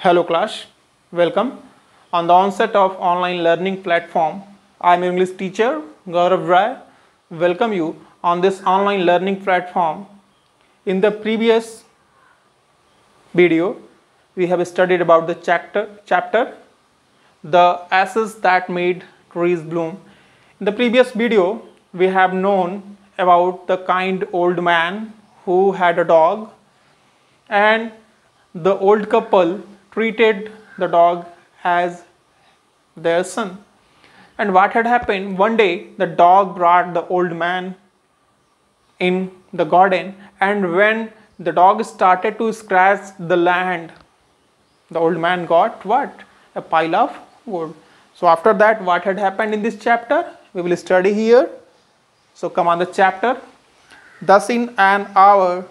Hello class, welcome. On the onset of online learning platform, I am English teacher Gaurav Rai. Welcome you on this online learning platform. In the previous video, we have studied about the chapter The Ashes That Made Trees Bloom. In the previous video, we have known about the kind old man who had a dog, and the old couple treated the dog as their son. And what had happened, one day the dog brought the old man in the garden, and when the dog started to scratch the land, the old man got what? A pile of wood. So after that, what had happened in this chapter, we will study here. So come on the chapter. Thus in an hour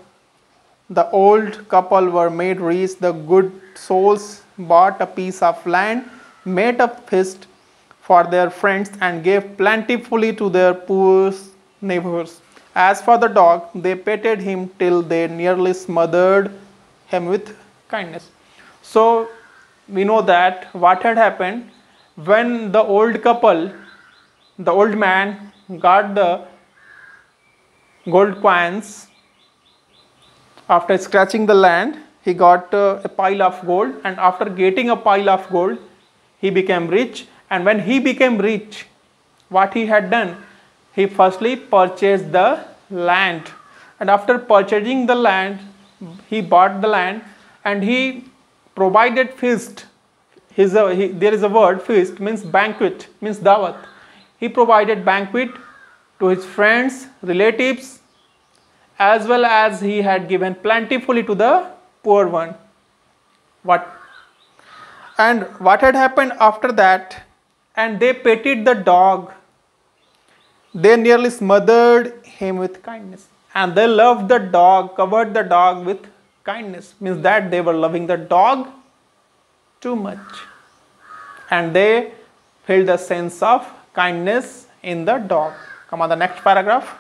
the old couple were made rich. The good souls bought a piece of land, made a feast for their friends, and gave plentifully to their poor neighbors. As for the dog, they petted him till they nearly smothered him with kindness. So we know that what had happened when the old couple, the old man got the gold coins. After scratching the land, he got a pile of gold, and after getting a pile of gold, he became rich. And when he became rich, what he had done? He firstly purchased the land, and after purchasing the land, he bought the land and he provided feast. There is a word, feast means banquet, means dawat. He provided banquet to his friends, relatives, as well as he had given plentifully to the poor one. What had happened after that? And they petted the dog. They nearly smothered him with kindness. And they loved the dog, covered the dog with kindness. Means that they were loving the dog too much. And they felt the sense of kindness in the dog. Come on the next paragraph.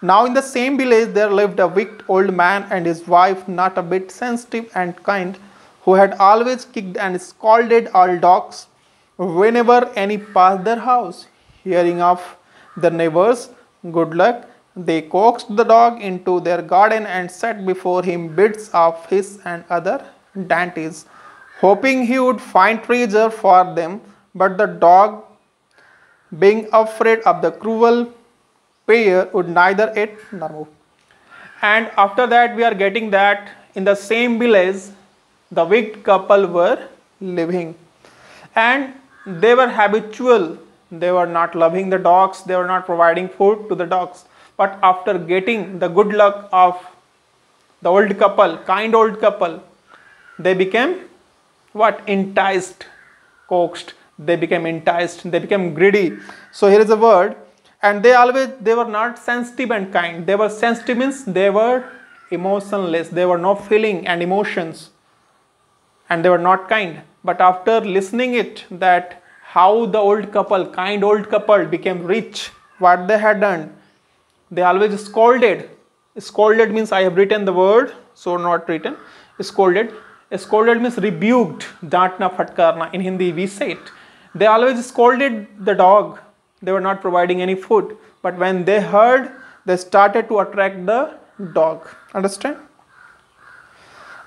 Now in the same village there lived a wicked old man and his wife, not a bit sensitive and kind, who had always kicked and scolded all dogs whenever any passed their house. Hearing of the neighbors' good luck, they coaxed the dog into their garden and set before him bits of fish and other dainties, hoping he would find treasure for them. But the dog, being afraid of the cruel pair, would neither eat nor move. And after that, we are getting that in the same village the wicked couple were living, and they were habitual. They were not loving the dogs, they were not providing food to the dogs. But after getting the good luck of the old couple, kind old couple, they became what? Enticed, coaxed. They became enticed, they became greedy. So here is a word. And they were not sensitive and kind. They were sensitive means they were emotionless. They were no feeling and emotions. And they were not kind. But after listening it, that how the old couple, kind old couple became rich, what they had done, they always scolded. Scolded means I have written the word, so not written. Scolded. Scolded means rebuked. Dantna phatkarna. In Hindi we say it. They always scolded the dog. They were not providing any food. But when they heard, they started to attract the dog. Understand?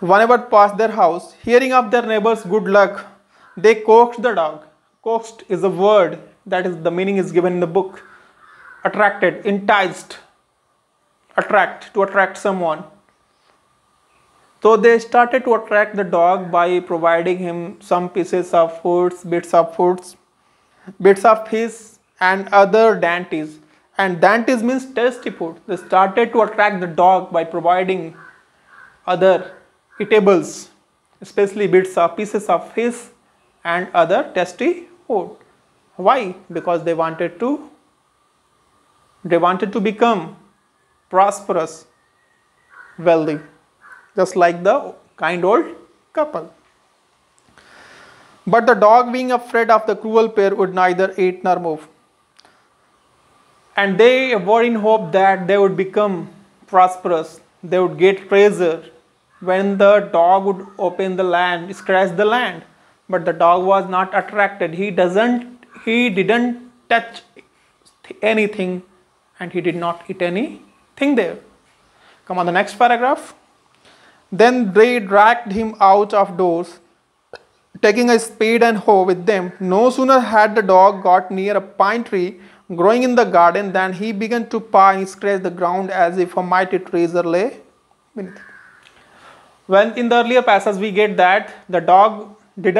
Whenever passed their house, hearing of their neighbor's good luck, they coaxed the dog. Coaxed is a word, that is the meaning is given in the book. Attracted, enticed, attract, to attract someone. So they started to attract the dog by providing him some pieces of foods, bits of fish, and other dainties. And dainties means tasty food. They started to attract the dog by providing other eatables, especially pieces of fish and other tasty food. Why? Because they wanted to become prosperous, wealthy, just like the kind old couple. But the dog, being afraid of the cruel pair, would neither eat nor move. And they were in hope that they would become prosperous, they would get treasure, when the dog would open the land, scratch the land, but the dog was not attracted. He didn't touch anything, and he did not eat anything there. Come on, the next paragraph. Then they dragged him out of doors, taking a spade and hoe with them. No sooner had the dog got near a pine tree growing in the garden than he began to paw and scratch the ground as if a mighty treasure lay beneath. When in the earlier passage we get that the dog the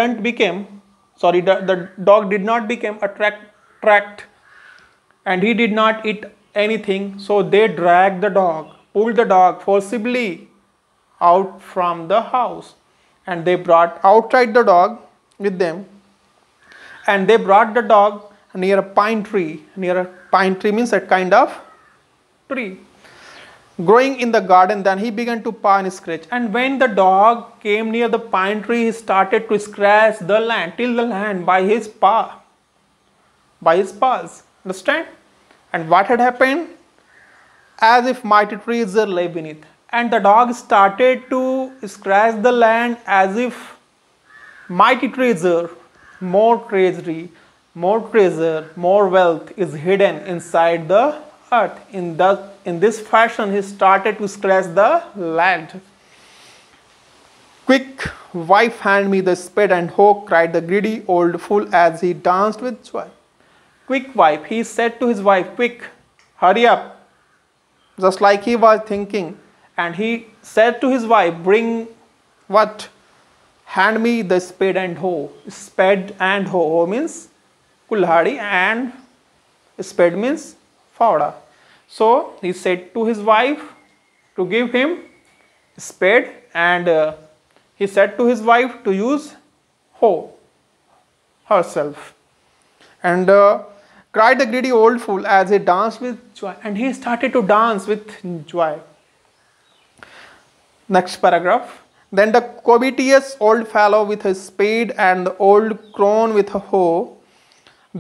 dog did not become attract, and he did not eat anything. So they dragged the dog, pulled the dog forcibly out from the house, and they brought outside the dog with them, and they brought the dog near a pine tree. Near a pine tree means a kind of tree growing in the garden. Then he began to paw and scratch, and when the dog came near the pine tree, he started to scratch the land, till the land by his paws. Understand? And what had happened? As if mighty treasure lay beneath. And the dog started to scratch the land as if mighty treasure, more treasury, more treasure, more wealth is hidden inside the earth. In this fashion, he started to scratch the land. "Quick, wife, hand me the spade and hoe," cried the greedy old fool as he danced with joy. "Quick, wife," he said to his wife, "quick, hurry up." Just like he was thinking. And he said to his wife, "Bring what? Hand me the spade and hoe." Spade and hoe. Hoe means kulhadi and spade means fauda. So he said to his wife to give him spade, and he said to his wife to use hoe herself. And cried the greedy old fool as he danced with joy. And he started to dance with joy. Next paragraph. "Then the covetous old fellow with a spade and the old crone with a hoe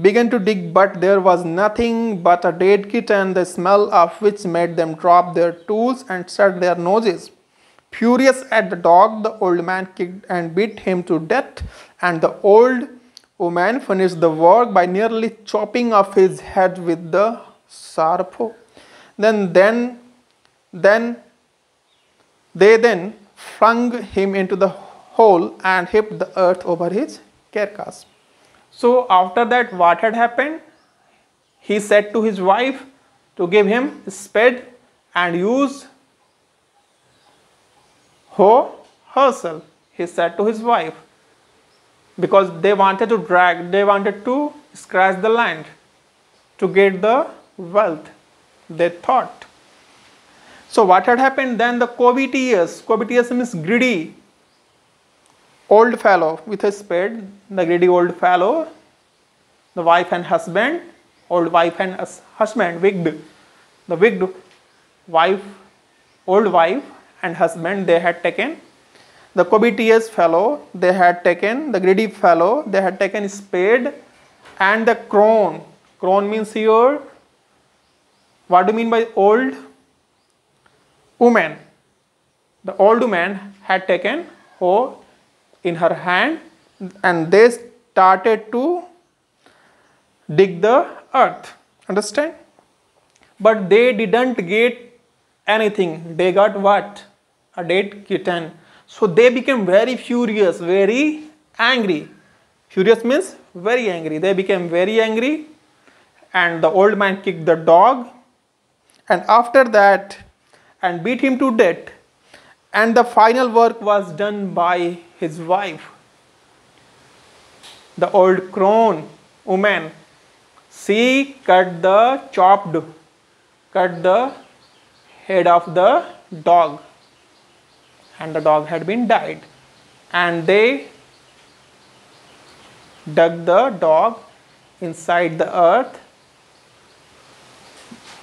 began to dig, but there was nothing but a dead kitten, the smell of which made them drop their tools and shut their noses. Furious at the dog, the old man kicked and beat him to death, and the old woman finished the work by nearly chopping off his head with the sharp hoe. They flung him into the hole and heaped the earth over his carcass." So after that, what had happened? He said to his wife to give him a spade and use hoe herself. He said to his wife, because they wanted to scratch the land to get the wealth, they thought. So what had happened then? The covetous means greedy old fellow with a spade, the greedy old fellow, the wife and husband, old wife and husband, the wicked wife, old wife and husband, they had taken the covetous fellow, they had taken the greedy fellow, they had taken spade and the crone. Crone means here, what do you mean by old? Woman. The old woman had taken hoe in her hand, and they started to dig the earth. Understand? But they didn't get anything. They got what? A dead kitten. So they became very furious, very angry. Furious means very angry. They became very angry, and the old man kicked the dog, and after that, and beat him to death. And the final work was done by his wife, the old crone woman. She cut the head of the dog, and the dog had been died. And they dug the dog inside the earth.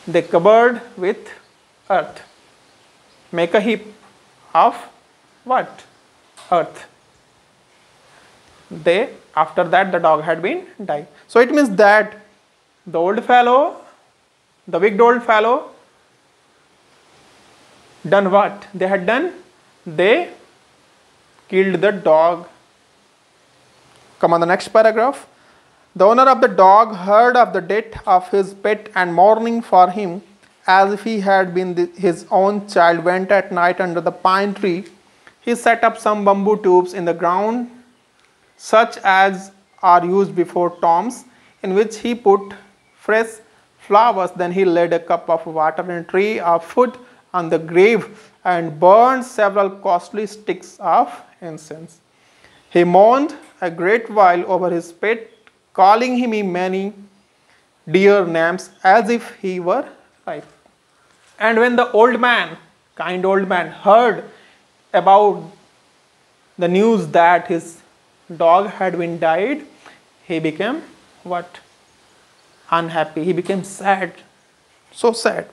They covered with earth. Make a heap of what? Earth. After that, the dog had been died. So it means that the old fellow, the wicked old fellow, done what? They had done they killed the dog. Come on the next paragraph. The owner of the dog heard of the death of his pet and mourning for him as if he had been his own child went at night under the pine tree. He set up some bamboo tubes in the ground such as are used before tombs, in which he put fresh flowers. Then he laid a cup of water and a tray of food on the grave and burned several costly sticks of incense. He mourned a great while over his pet, calling him many dear names as if he were alive. And when the old man, kind old man, heard about the news that his dog had been died, he became what? Unhappy. He became sad. So sad.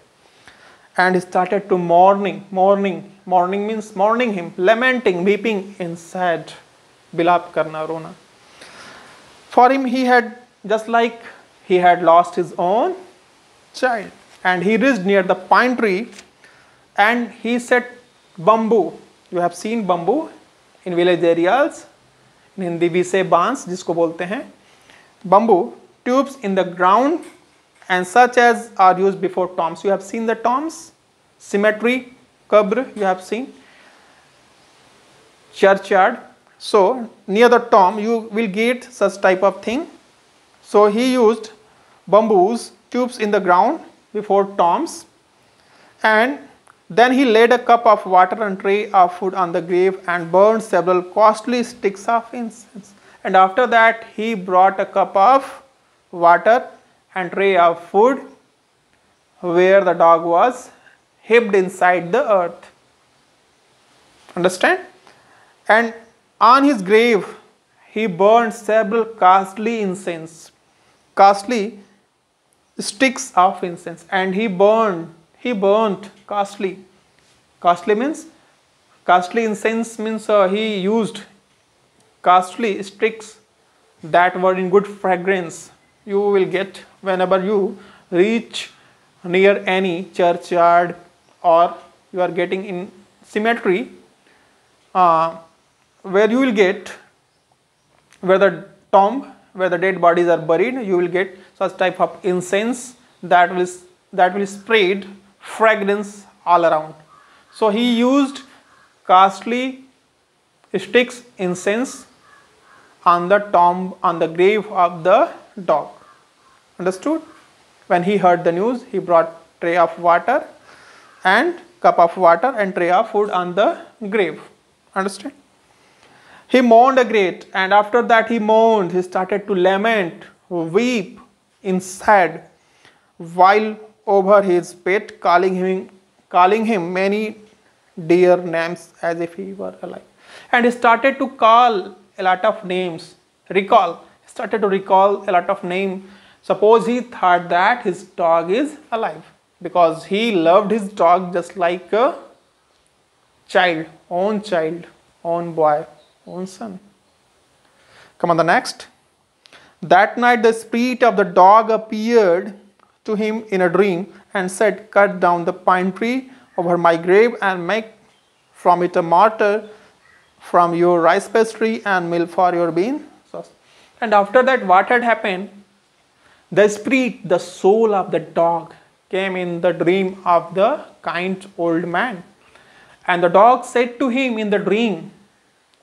And he started to mourning. Mourning means mourning him, lamenting, weeping in sad. Bilap karna, rona. For him, he had, just like he had lost his own child. And he reached near the pine tree and he set bamboo. You have seen bamboo in village areas. In Hindi we say बांस जिसको बोलते हैं. Bamboo tubes in the ground and such as are used before tombs. You have seen the tombs, cemetery, qabr, you have seen, churchyard. So near the tomb you will get such type of thing. So he used bamboos tubes in the ground before tombs, and then he laid a cup of water and tray of food on the grave and burned several costly sticks of incense. And after that he brought a cup of water and tray of food where the dog was hid inside the earth. Understand? And on his grave he burned several costly costly sticks of incense, and he burnt costly means costly incense means he used costly sticks that were in good fragrance. You will get whenever you reach near any churchyard or you are getting in cemetery, where you will get, where the tomb, where the dead bodies are buried, you will get such type of incense that will spread fragrance all around. So he used costly sticks incense on the tomb, on the grave of the dog. Understood? When he heard the news, he brought tray of water and cup of water and tray of food on the grave. Understand? He mourned a great, and after that he mourned, he started to lament, weep in sad, while over his pet, calling him many dear names as if he were alive. And he started to call a lot of names, started to recall a lot of names. Suppose he thought that his dog is alive, because he loved his dog just like a child, own boy, own son. Come on the next. That night the spirit of the dog appeared to him in a dream and said, cut down the pine tree over my grave and make from it a mortar from your rice pastry and meal for your bean sauce. And after that, what had happened? The spirit, the soul of the dog came in the dream of the kind old man. And the dog said to him in the dream,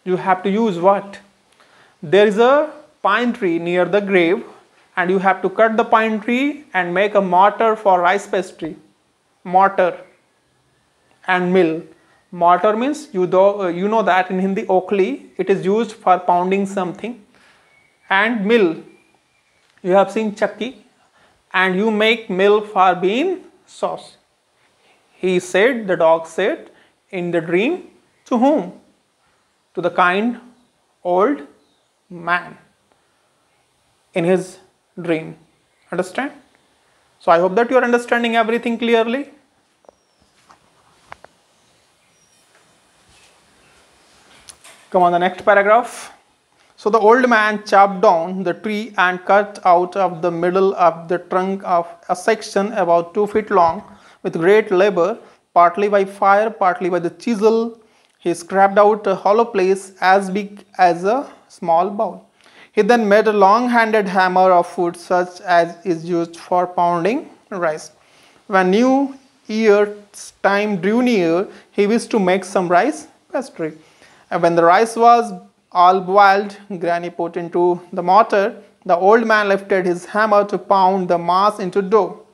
you have to use what? There is a pine tree near the grave, and you have to cut the pine tree and make a mortar for rice pastry. Mortar and mill. Mortar means, you know that in Hindi, okli, it is used for pounding something. And mill, you have seen chakki, and you make mill for bean sauce. He said, the dog said in the dream, to whom? To the kind old man in his dream. Understand? So I hope that you are understanding everything clearly. Come on the next paragraph. So the old man chopped down the tree and cut out of the middle of the trunk of a section about 2 feet long with great labor, partly by fire, partly by the chisel, He scraped out a hollow place as big as a small bowl. He then made a long-handled hammer of wood such as is used for pounding rice. When New Year's time drew near, he wished to make some rice pastry. And when the rice was all boiled, Granny put into the mortar. The old man lifted his hammer to pound the mass into dough,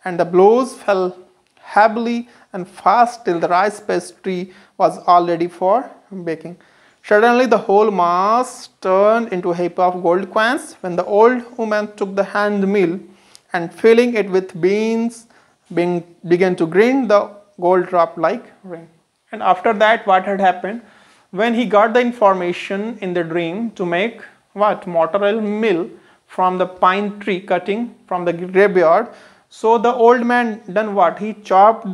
and the blows fell heavily and fast till the rice pastry was all ready for baking. Suddenly the whole mass turned into a heap of gold coins. When the old woman took the hand mill and filling it with beans began to grind, the gold dropped like rain. And after that, what had happened? When he got the information in the dream to make what? Mortar mill from the pine tree cutting from the graveyard. So the old man done what? He chopped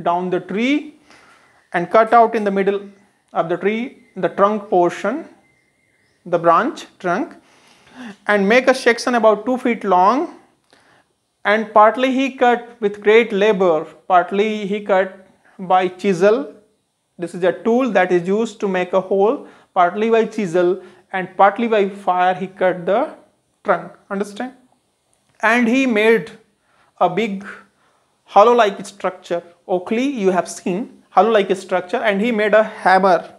down the tree and cut out in the middle of the tree the trunk portion, the branch trunk, and make a section about 2 feet long, and partly he cut with great labor, partly he cut by chisel. This is a tool that is used to make a hole, partly by chisel and partly by fire he cut the trunk, understand? And he made a big hollow like structure. Oakley you have seen hollow like structure, and he made a hammer,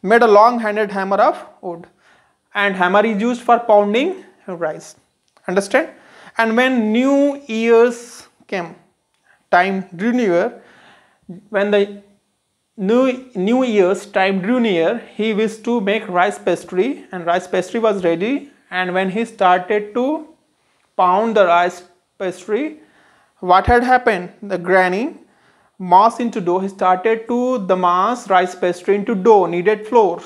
made a long-handled hammer of wood, and hammer is used for pounding rice, understand? And when New Year's came, time drew near, when the New Year's time drew near, he wished to make rice pastry, and rice pastry was ready. And when he started to pound the rice pastry, what had happened? The granny mass into dough. He started to the mass rice pastry into dough, kneaded flour,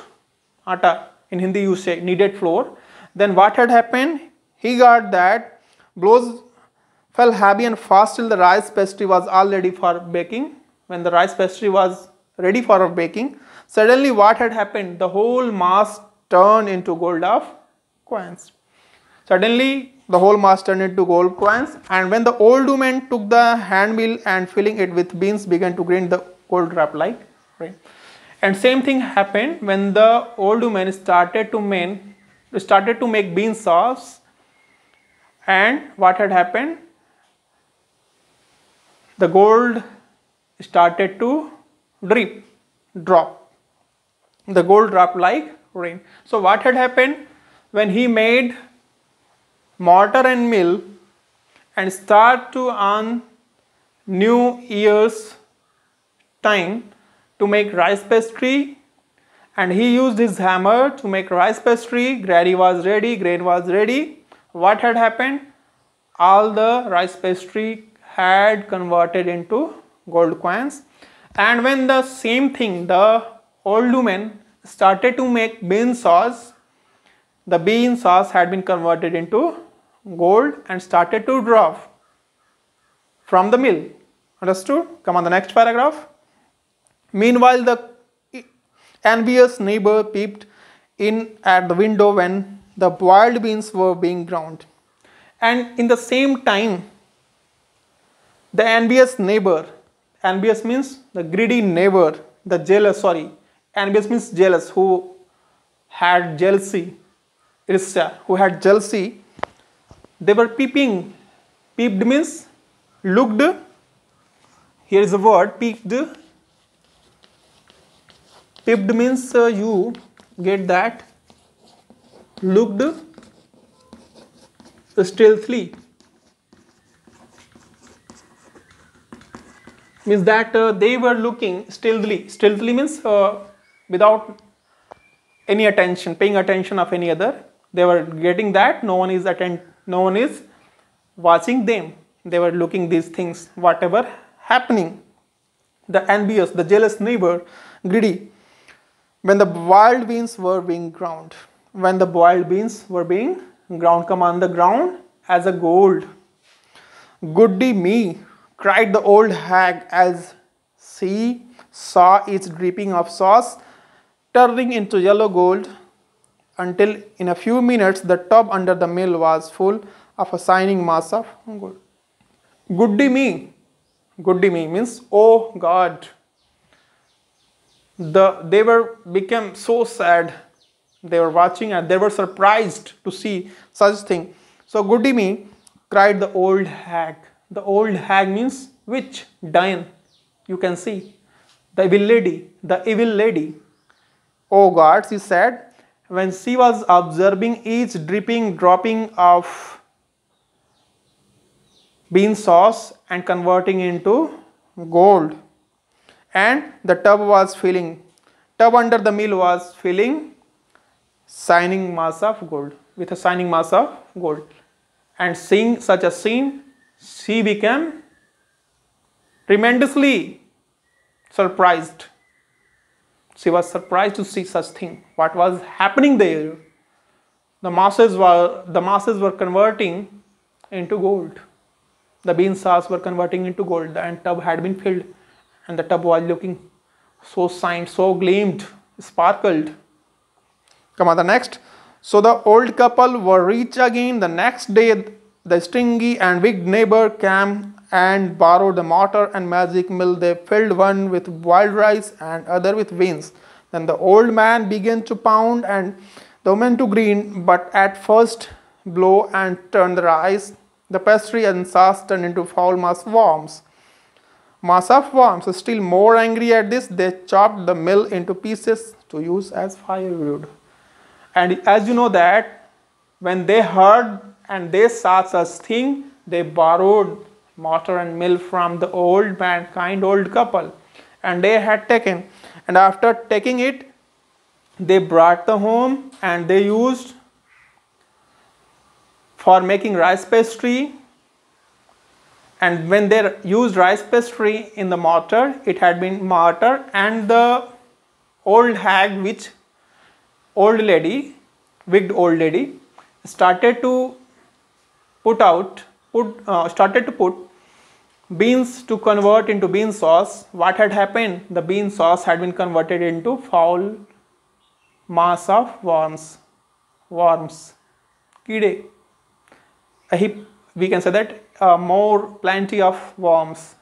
atta. In Hindi you say kneaded flour. Then what had happened? He got that blows fell heavy and fast till the rice pastry was all ready for baking. When the rice pastry was ready for baking, suddenly what had happened? The whole mass turned into gold of coins. Suddenly the whole mass turned into gold coins, and when the old woman took the hand mill and filling it with beans began to grind, the gold dropped like rain. And same thing happened when the old woman started to make bean sauce. And what had happened? The gold started to drop. The gold dropped like rain. So what had happened? When he made mortar and mill and start to on New Year's time to make rice pastry, and he used his hammer to make rice pastry, grain was ready. What had happened? All the rice pastry had converted into gold coins. And when the same thing, the old woman started to make bean sauce, the bean sauce had been converted into gold and started to drop from the mill. Understood? Come on, the next paragraph. Meanwhile, the envious neighbor peeped in at the window when the boiled beans were being ground. And in the same time, the envious neighbor, envious means the greedy neighbor, the jealous, envious means jealous, who had jealousy, who had jealousy, they were peeping. Peeped means looked. Here is the word peeped. Peeped means you get that. Looked stealthily. Means that they were looking stealthily. Stealthily means without any attention, paying attention of any other. They were getting that no one is watching them. They were looking these things, whatever happening. The envious, the jealous neighbor, greedy. When the boiled beans were being ground. When the boiled beans were being ground, come on the ground as a gold. Goody me, cried the old hag as she saw its dripping of sauce turning into yellow gold, until in a few minutes the tub under the mill was full of a shining mass of gold. Goody me means, oh God, they were became so sad. They were watching and they were surprised to see such thing. So goody me, cried the old hag. The old hag means witch, Dian. You can see the evil lady, the evil lady. Oh God, she said, when she was observing each dripping dropping of bean sauce and converting into gold. And the tub under the mill was filling shining mass of gold, with a shining mass of gold. And seeing such a scene, she became tremendously surprised. She was surprised to see such thing. What was happening there? The masses were converting into gold. The bean sauce were converting into gold, and tub had been filled, and the tub was looking so shined, so gleamed, sparkled. Come on, the next. So the old couple were rich again. The next day, the stingy and wicked neighbor came and borrowed the mortar and magic mill. They filled one with wild rice and other with beans. Then the old man began to pound and the woman to grind, but at first blow and turn the rice. The pastry and sauce turned into foul mass of worms. Mass of worms. Still more angry at this, they chopped the mill into pieces to use as firewood. And as you know that when they heard and they saw such thing, they borrowed mortar and mill from the old mankind, old couple, and they had taken. And after taking it, they brought the home and they used for making rice pastry. And when they used rice pastry in the mortar, it had been mortar, and the old hag, wicked old lady, started to put beans to convert into bean sauce. What had happened? The bean sauce had been converted into foul mass of worms, kide. We can say that plenty of worms.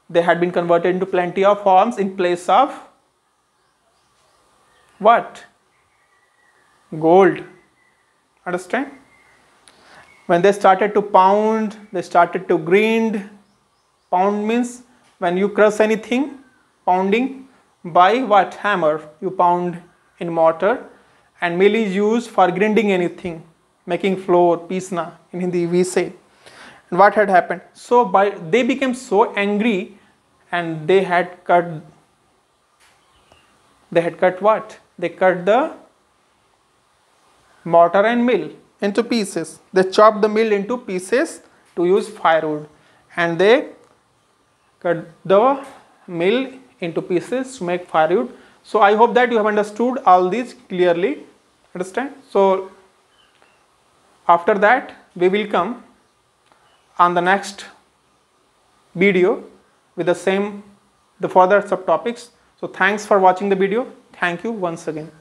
They had been converted into plenty of worms in place of what? Gold. Understand? When they started to pound, they started to grind. Pound means when you crush anything, pounding by what? Hammer. You pound in mortar, and mill is used for grinding anything, making flour, pisna in Hindi we say. And what had happened? So they became so angry, and they had cut what? They cut the mortar and mill into pieces. They chopped the mill into pieces to use firewood, and they cut the mill into pieces to make firewood. So I hope that you have understood all these clearly. Understand? So after that we will come on the next video with the further subtopics. So thanks for watching the video. Thank you once again.